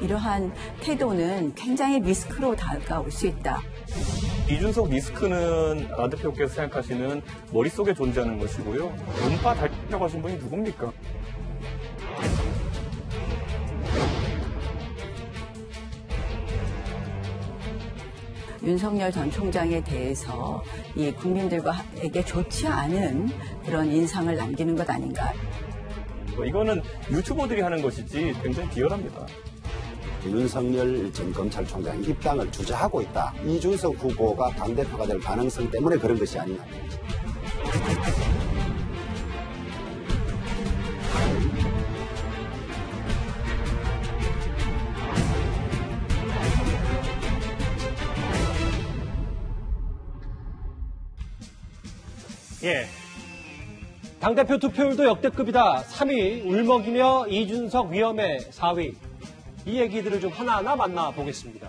이러한 태도는 굉장히 리스크로 다가올 수 있다. 이준석 리스크는 안 대표께서 생각하시는 머릿속에 존재하는 것이고요. 문파 달려고 하신 분이 누굽니까? 윤석열 전 총장에 대해서 이 국민들에게 좋지 않은 그런 인상을 남기는 것 아닌가. 이거는 유튜버들이 하는 것이지 굉장히 비열합니다. 윤석열 전 검찰총장 입당을 주저하고 있다. 이준석 후보가 당대표가 될 가능성 때문에 그런 것이 아니냐. 예. 당대표 투표율도 역대급이다. 3위 울먹이며 이준석 위험해 4위. 이 얘기들을 좀 하나하나 만나보겠습니다.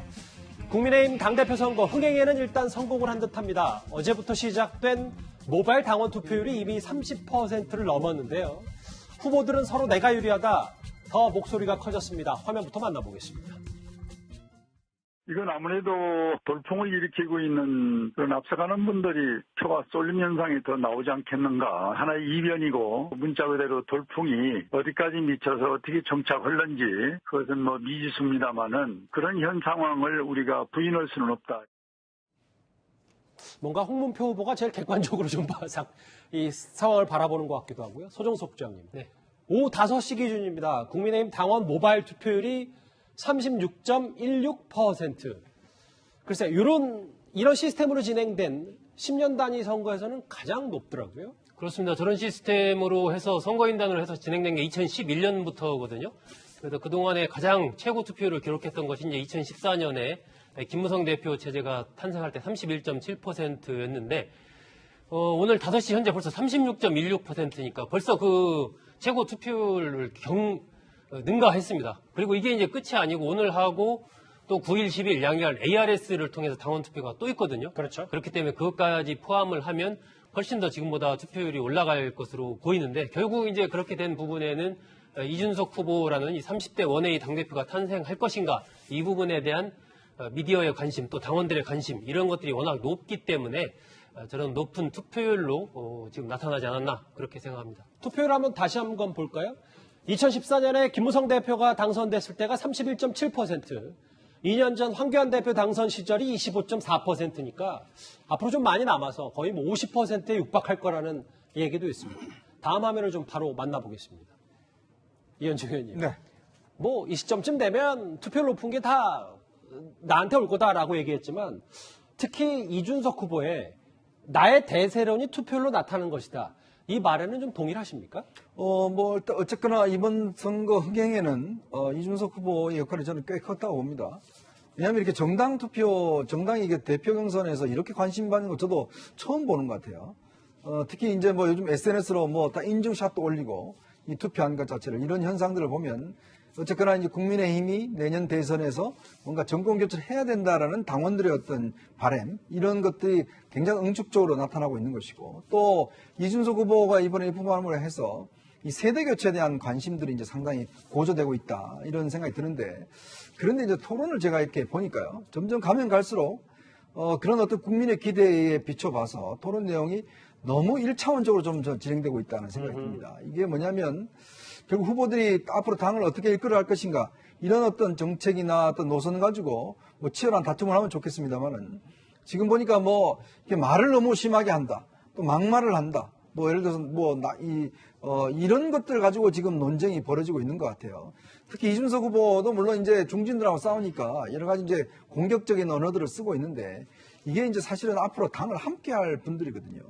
국민의힘 당대표 선거 흥행에는 일단 성공을 한 듯합니다. 어제부터 시작된 모바일 당원 투표율이 이미 30%를 넘었는데요. 후보들은 서로 내가 유리하다. 더 목소리가 커졌습니다. 화면부터 만나보겠습니다. 이건 아무래도 돌풍을 일으키고 있는 그런 앞서가는 분들이 표가 쏠림 현상이 더 나오지 않겠는가. 하나의 이변이고 문자 그대로 돌풍이 어디까지 미쳐서 어떻게 정착할는지 그것은 미지수입니다마는 그런 현 상황을 우리가 부인할 수는 없다. 뭔가 홍문표 후보가 제일 객관적으로 좀 이 상황을 바라보는 것 같기도 하고요. 소정석 부장님. 네. 오후 5시 기준입니다. 국민의힘 당원 모바일 투표율이 36.16%. 글쎄, 이런 시스템으로 진행된 10년 단위 선거에서는 가장 높더라고요. 그렇습니다. 저런 시스템으로 해서 선거인단으로 해서 진행된 게 2011년부터거든요. 그래서 그동안에 가장 최고 투표율을 기록했던 것이 이제 2014년에 김무성 대표 체제가 탄생할 때 31.7%였는데, 오늘 5시 현재 벌써 36.16%니까 벌써 그 최고 투표율을 능가했습니다. 그리고 이게 이제 끝이 아니고 오늘 하고 또 9일, 10일 양일 ARS를 통해서 당원 투표가 또 있거든요. 그렇죠. 그렇기 때문에 그것까지 포함을 하면 훨씬 더 지금보다 투표율이 올라갈 것으로 보이는데 결국 이제 그렇게 된 부분에는 이준석 후보라는 이 30대 원외의 당대표가 탄생할 것인가 이 부분에 대한 미디어의 관심 또 당원들의 관심 이런 것들이 워낙 높기 때문에 저런 높은 투표율로 지금 나타나지 않았나 그렇게 생각합니다. 투표율 한번 다시 한번 볼까요? 2014년에 김무성 대표가 당선됐을 때가 31.7%, 2년 전 황교안 대표 당선 시절이 25.4%니까 앞으로 좀 많이 남아서 거의 50%에 육박할 거라는 얘기도 있습니다. 다음 화면을 좀 바로 만나보겠습니다. 이현주 의원님. 네. 이 시점쯤 되면 투표율 높은 게 다 나한테 올 거다라고 얘기했지만 특히 이준석 후보의 나의 대세론이 투표율로 나타나는 것이다. 이 말에는 좀 동일하십니까? 일단 어쨌거나 이번 선거 흥행에는 이준석 후보의 역할이 저는 꽤 컸다고 봅니다. 왜냐하면 이렇게 정당이 이게 대표 경선에서 이렇게 관심 받는 거 저도 처음 보는 것 같아요. 특히 이제 요즘 SNS로 다 인증샷도 올리고 이 투표한 것 자체를 이런 현상들을 보면 어쨌거나 이제 국민의힘이 내년 대선에서 뭔가 정권 교체를 해야 된다라는 당원들의 어떤 바람 이런 것들이 굉장히 응축적으로 나타나고 있는 것이고 또 이준석 후보가 이번에 입후보함을 해서 이 세대 교체에 대한 관심들이 이제 상당히 고조되고 있다 이런 생각이 드는데 그런데 이제 토론을 제가 이렇게 보니까요 점점 가면 갈수록 그런 어떤 국민의 기대에 비춰봐서 토론 내용이 너무 1차원적으로 좀 진행되고 있다는 생각이 듭니다. 이게 뭐냐면 결국 후보들이 앞으로 당을 어떻게 이끌어갈 것인가 이런 어떤 정책이나 어떤 노선 가지고 치열한 다툼을 하면 좋겠습니다만은 지금 보니까 이렇게 말을 너무 심하게 한다, 또 막말을 한다, 예를 들어서 이런 것들 가지고 지금 논쟁이 벌어지고 있는 것 같아요. 특히 이준석 후보도 물론 이제 중진들하고 싸우니까 여러 가지 이제 공격적인 언어들을 쓰고 있는데 이게 이제 사실은 앞으로 당을 함께할 분들이거든요.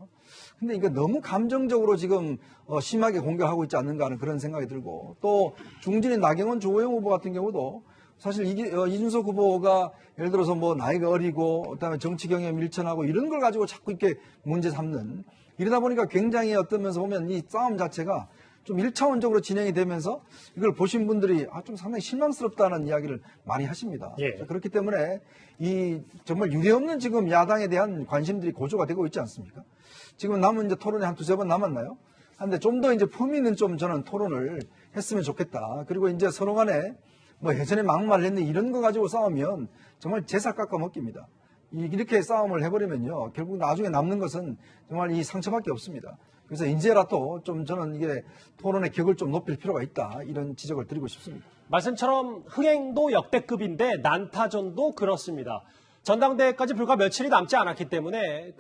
근데 이게 너무 감정적으로 지금 심하게 공격하고 있지 않는가 하는 그런 생각이 들고 또 중진인 나경원, 조호영 후보 같은 경우도 사실 이준석 후보가 예를 들어서 나이가 어리고 그다음에 정치 경험이 일천하고 이런 걸 가지고 자꾸 이렇게 문제 삼는 이러다 보니까 굉장히 어떤 면에서 보면 이 싸움 자체가 좀 1차원적으로 진행이 되면서 이걸 보신 분들이 좀 상당히 실망스럽다는 이야기를 많이 하십니다. 예. 그렇기 때문에 이 정말 유례없는 지금 야당에 대한 관심들이 고조가 되고 있지 않습니까? 지금 남은 이제 토론이 한 2-3번 남았나요? 근데 좀 더 이제 품위 있는 좀 저는 토론을 했으면 좋겠다. 그리고 이제 서로 간에 뭐 예전에 막말을 했네 이런 거 가지고 싸우면 정말 제사 깎아 먹깁니다. 이렇게 싸움을 해버리면요. 결국 나중에 남는 것은 정말 이 상처밖에 없습니다. 그래서 이제라도 좀 저는 이게 토론의 격을 좀 높일 필요가 있다. 이런 지적을 드리고 싶습니다. 말씀처럼 흥행도 역대급인데 난타전도 그렇습니다. 전당대회까지 불과 며칠이 남지 않았기 때문에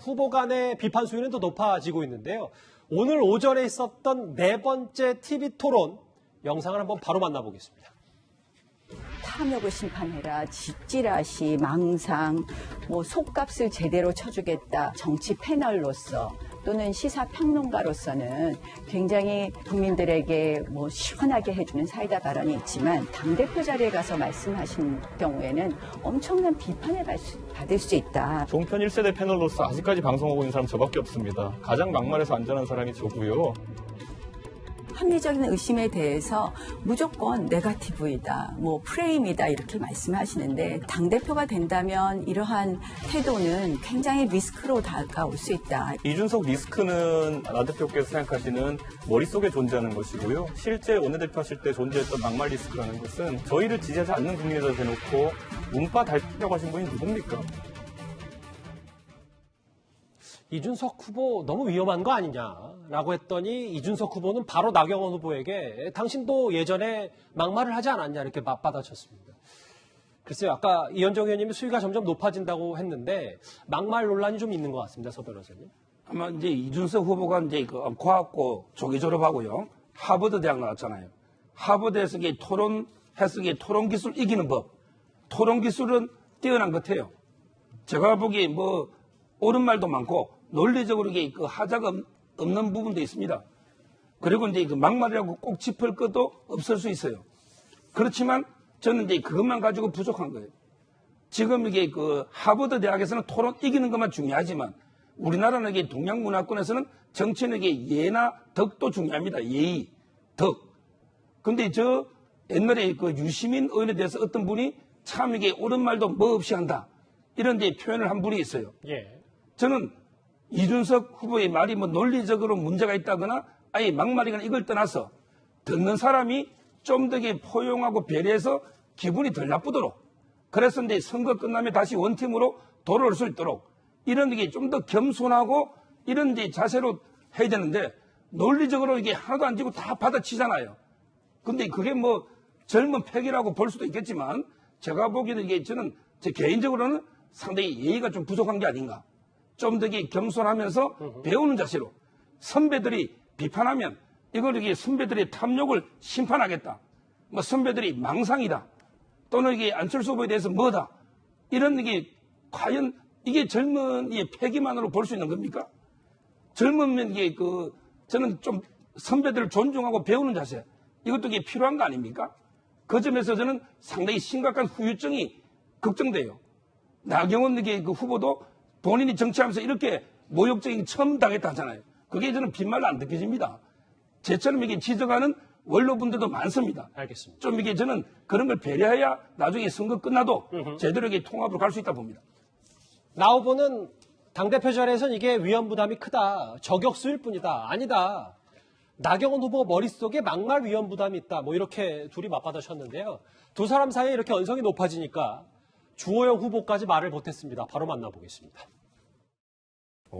후보 간의 비판 수위는 더 높아지고 있는데요. 오늘 오전에 있었던 네 번째 TV 토론 영상을 한번 바로 만나보겠습니다. 탐욕을 심판해라, 찌라시, 망상, 속값을 제대로 쳐주겠다, 정치 패널로서 또는 시사평론가로서는 굉장히 국민들에게 시원하게 해주는 사이다 발언이 있지만 당대표 자리에 가서 말씀하신 경우에는 엄청난 비판을 받을 수 있다. 종편 1세대 패널로서 아직까지 방송하고 있는 사람 저밖에 없습니다. 가장 막말해서 안전한 사람이 저고요. 합리적인 의심에 대해서 무조건 네거티브이다, 프레임이다 이렇게 말씀하시는데 당대표가 된다면 이러한 태도는 굉장히 리스크로 다가올 수 있다. 이준석 리스크는 나 대표께서 생각하시는 머릿속에 존재하는 것이고요. 실제 원내대표 하실 때 존재했던 막말 리스크라는 것은 저희를 지지하지 않는 국민에다 대놓고 문파 달려고 하신 분이 누굽니까? 이준석 후보 너무 위험한 거 아니냐라고 했더니 이준석 후보는 바로 나경원 후보에게 당신도 예전에 막말을 하지 않았냐 이렇게 맞받아쳤습니다. 글쎄요, 아까 이현정 의원님이 수위가 점점 높아진다고 했는데 막말 논란이 좀 있는 것 같습니다, 서 변호사님. 아마 이제 이준석 후보가 이제 과학고 조기 졸업하고요, 하버드 대학 나왔잖아요. 하버드에서 토론해서 토론 기술 이기는 법, 토론 기술은 뛰어난 것 같아요. 제가 보기에 옳은 말도 많고 논리적으로 하자가 없는 부분도 있습니다. 그리고 이제 막말이라고 꼭 짚을 것도 없을 수 있어요. 그렇지만 저는 이제 그것만 가지고 부족한 거예요. 지금 하버드 대학에서는 토론 이기는 것만 중요하지만 우리나라는 동양 문화권에서는 정치는 예나 덕도 중요합니다. 예의, 덕. 근데 옛날에 유시민 의원에 대해서 어떤 분이 참 옳은 말도 없이 한다, 이런 표현을 한 분이 있어요. 예. 저는 이준석 후보의 말이 논리적으로 문제가 있다거나 아예 막말이거나 이걸 떠나서 듣는 사람이 좀 더 포용하고 배려해서 기분이 덜 나쁘도록, 그래서 이제 선거 끝나면 다시 원팀으로 돌아올 수 있도록 이런 좀 더 겸손하고 이런 자세로 해야 되는데 논리적으로 하나도 안 지고 다 받아치잖아요. 근데 그게 젊은 패기라고 볼 수도 있겠지만 제가 보기에는 저는 제 개인적으로는 상당히 예의가 좀 부족한 게 아닌가. 좀 더 겸손하면서 배우는 자세로 선배들이 비판하면 이걸 선배들의 탐욕을 심판하겠다, 선배들이 망상이다, 또는 안철수 후보에 대해서 뭐다, 이런 과연 이게 젊은이의 패기만으로 볼 수 있는 겁니까? 젊으면 저는 좀 선배들을 존중하고 배우는 자세, 이것도 필요한 거 아닙니까? 그 점에서 저는 상당히 심각한 후유증이 걱정돼요. 나경원 후보도 본인이 정치하면서 이렇게 모욕적인 처음 당했다 하잖아요. 그게 저는 빈말로 안 느껴집니다. 제처럼 지적하는 원로분들도 많습니다. 알겠습니다. 좀 저는 그런 걸 배려해야 나중에 선거 끝나도 제대로 통합으로 갈 수 있다 봅니다. 나 후보는 당대표 자리에선 이게 위험 부담이 크다, 저격수일 뿐이다, 아니다. 나경원 후보 머릿속에 막말 위험 부담이 있다, 이렇게 둘이 맞받아쳤는데요. 두 사람 사이에 이렇게 언성이 높아지니까 주호영 후보까지 말을 못했습니다. 바로 만나보겠습니다.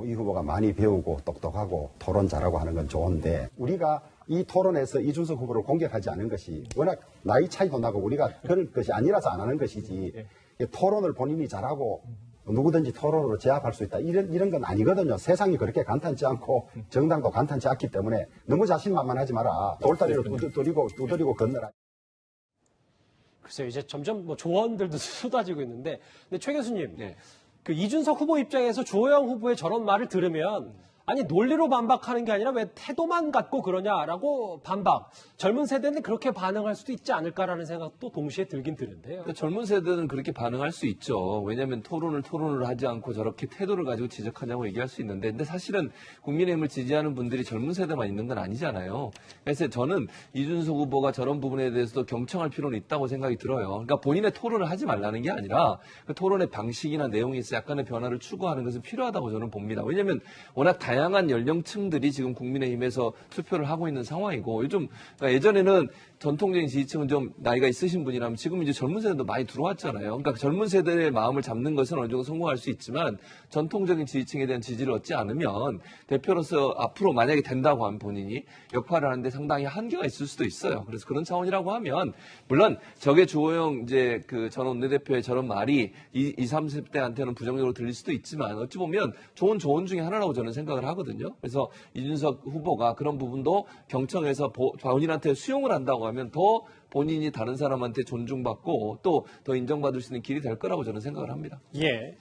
이 후보가 많이 배우고 똑똑하고 토론 잘하고 하는 건 좋은데 우리가 이 토론에서 이준석 후보를 공격하지 않은 것이 워낙 나이 차이도 나고 우리가 그럴 것이 아니라서 안 하는 것이지, 토론을 본인이 잘하고 누구든지 토론으로 제압할 수 있다, 이런 건 아니거든요. 세상이 그렇게 간단치 않고 정당도 간단치 않기 때문에 너무 자신만만하지 마라. 돌다리를 두드리고 건너라. 글쎄요, 이제 점점 조언들도 쏟아지고 있는데, 근데 최 교수님, 이준석 후보 입장에서 주호영 후보의 저런 말을 들으면 아니 논리로 반박하는 게 아니라 왜 태도만 갖고 그러냐라고 반박. 젊은 세대는 그렇게 반응할 수도 있지 않을까라는 생각도 동시에 들긴 드는데요. 그러니까 젊은 세대는 그렇게 반응할 수 있죠. 왜냐하면 토론을 하지 않고 저렇게 태도를 가지고 지적하냐고 얘기할 수 있는데, 근데 사실은 국민의힘을 지지하는 분들이 젊은 세대만 있는 건 아니잖아요. 그래서 저는 이준석 후보가 저런 부분에 대해서도 경청할 필요는 있다고 생각이 들어요. 그러니까 본인의 토론을 하지 말라는 게 아니라 그 토론의 방식이나 내용에 있어 약간의 변화를 추구하는 것은 필요하다고 저는 봅니다. 왜냐하면 워낙 다양한 연령층들이 지금 국민의힘에서 투표를 하고 있는 상황이고, 요즘 그러니까 예전에는 전통적인 지지층은 좀 나이가 있으신 분이라면 지금 이제 젊은 세대도 많이 들어왔잖아요. 그러니까 젊은 세대의 마음을 잡는 것은 어느 정도 성공할 수 있지만 전통적인 지지층에 대한 지지를 얻지 않으면 대표로서 앞으로 만약에 된다고 하면 본인이 역할을 하는데 상당히 한계가 있을 수도 있어요. 그래서 그런 차원이라고 하면 물론 저게 주호영 이제 그 전 원내대표의 저런 말이 20, 30대한테는 부정적으로 들릴 수도 있지만 어찌 보면 좋은 조언 중에 하나라고 저는 생각을 하거든요. 그래서 이준석 후보가 그런 부분도 경청해서 본인한테 수용을 한다고 하면 더 본인이 다른 사람한테 존중받고 또 더 인정받을 수 있는 길이 될 거라고 저는 생각을 합니다. 예.